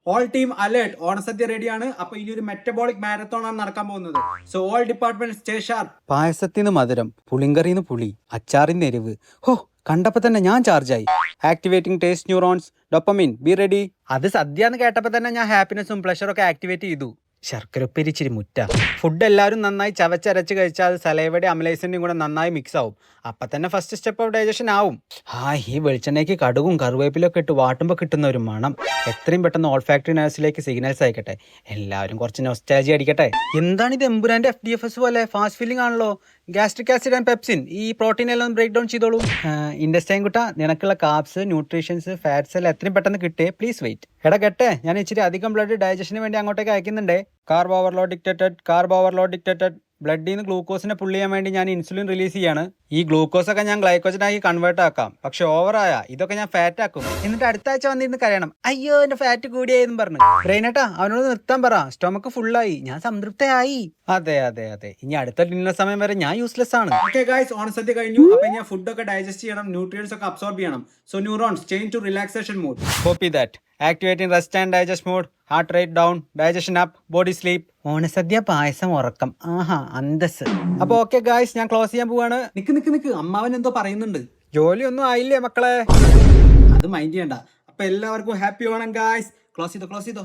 All team alert, ഓണസദ്യ റെഡിയാണ്. അപ്പൊ ഇനി ഒരു മെറ്റബോളിക് മാരത്തോൺ ആണ് നടക്കാൻ പോകുന്നത്. So all department stay sharp. പായസത്തിന് മധുരം, പുളിങ്കറിന്ന് പുളി, അച്ചാറിന് എരിവ്. ഹോ, കണ്ടപ്പോ തന്നെ ഞാൻ ചാർജായി. Activating taste neurons, dopamine, be ready. അത് സദ്യ എന്ന് കേട്ടപ്പോ തന്നെ ഞാൻ ഹാപ്പിനെസ്സും പ്ലഷറും ഒക്കെ ആക്ടിവേറ്റ് ചെയ്തു. ശർക്കര ഉപ്പേരിച്ചിരി മുറ്റ. ഫുഡ് എല്ലാവരും നന്നായി ചവച്ചരച്ച് കഴിച്ചാൽ അത് സലൈവയുടെ അമലൈസിന്റെയും കൂടെ നന്നായി മിക്സ് ആവും. അപ്പൊ തന്നെ ഫസ്റ്റ് സ്റ്റെപ്പ് ഓഫ് ഡൈജഷൻ ആവും. ഈ വെളിച്ചെണ്ണയ്ക്ക് കടുകും കറിവേപ്പിലൊക്കെ ഇട്ട് വാട്ടുമ്പോൾ കിട്ടുന്ന ഒരു മണം എത്രയും പെട്ടെന്ന് ഓൾഫാക്ടറി നഴ്സിലേക്ക് സിഗ്നൽസ് അയക്കട്ടെ. എല്ലാവരും കുറച്ച് നൊസ്റ്റാൾജി അടിക്കട്ടെ. എന്താണ് ഇത്, എമ്പുരാന്റെ FDFS പോലെ ഫാസ്റ്റ് ഫീലിംഗ് ആണല്ലോ. ഗ്യാസ്ട്രിക് ആസിഡ് ആൻഡ് പെപ്സിൻ, ഈ പ്രോട്ടീൻ എല്ലാം ബ്രേക്ക് ഡൗൺ ചെയ്തോളൂ. ഇൻഡസ്റ്റൈൻ കുട്ട, നിനക്കുള്ള കാർബ്സ്, ന്യൂട്രീഷൻസ്, ഫാറ്റ്സ് എല്ലാം എത്രയും പെട്ടെന്ന് കിട്ടേ. Please wait. എടാ കേട്ടെ, ഞാൻ ഇച്ചിരി അധികം ബ്ലഡ് ഡൈജഷന് വേണ്ടി അങ്ങോട്ടേക്ക് അയക്കുന്നുണ്ടേ. Carb overload dictated. ബ്ലഡിൽ നിന്ന് ഗ്ലൂക്കോസിനെ പുള്ള് ചെയ്യാൻ വേണ്ടി ഞാൻ ഇൻസുലിൻ റിലീസ് ചെയ്യാണ്. ഈ ഗ്ലൂക്കോസ് ഒക്കെ ഞാൻ ഗ്ലൈക്കോജനാക്കി കൺവേർട്ട് ആക്കാം. പക്ഷെ ഓവറായ ഇതൊക്കെ ഞാൻ ഫാറ്റ് ആക്കും. എന്നിട്ട് അടുത്ത ആഴ്ച വന്നിരുന്ന് കരയണം, അയ്യോ എന്റെ ഫാറ്റ് കൂടിയായെന്ന് പറഞ്ഞു. ബ്രെയിനേട്ടാ അവനോട് നിർത്താൻ പറ, സ്റ്റൊമക്ക് ഫുള്ളായി, ഞാൻ സംതൃപ്തയായി. അതെ. ഇനി അടുത്ത ഡിന്നർ സമയം വരെ ഞാൻ യൂസ്ലെസ് ആണ്. ഓക്കെ ഗൈസ്, ഓണസദ്യ കഴിഞ്ഞു. അപ്പൊ ഇനി ഫുഡൊക്കെ ഡൈജസ്റ്റ് ചെയ്യണം, ന്യൂട്രിയൻസ് ഒക്കെ അബ്സോർബ് ചെയ്യണം. So neurons change to relaxation mode. Copy that. Activating rest and digest mode. Heart rate down, digestion up, body sleep. ഓണസദ്യ, പായസം, ഉറക്കം. അന്തസ്. അപ്പൊ ഓക്കെ ഗായ്സ്, ഞാൻ ക്ലോസ് ചെയ്യാൻ പോവാണ്. നിക്ക് അമ്മാവൻ എന്തോ പറയുന്നുണ്ട്. ജോലിയൊന്നും ആയില്ലേ മക്കളെ? അത് മൈൻഡ് ചെയ്യണ്ട. അപ്പൊ എല്ലാവർക്കും ഹാപ്പി ഓണം ഗായ്സ്. ക്ലോസ് ചെയ്തോ.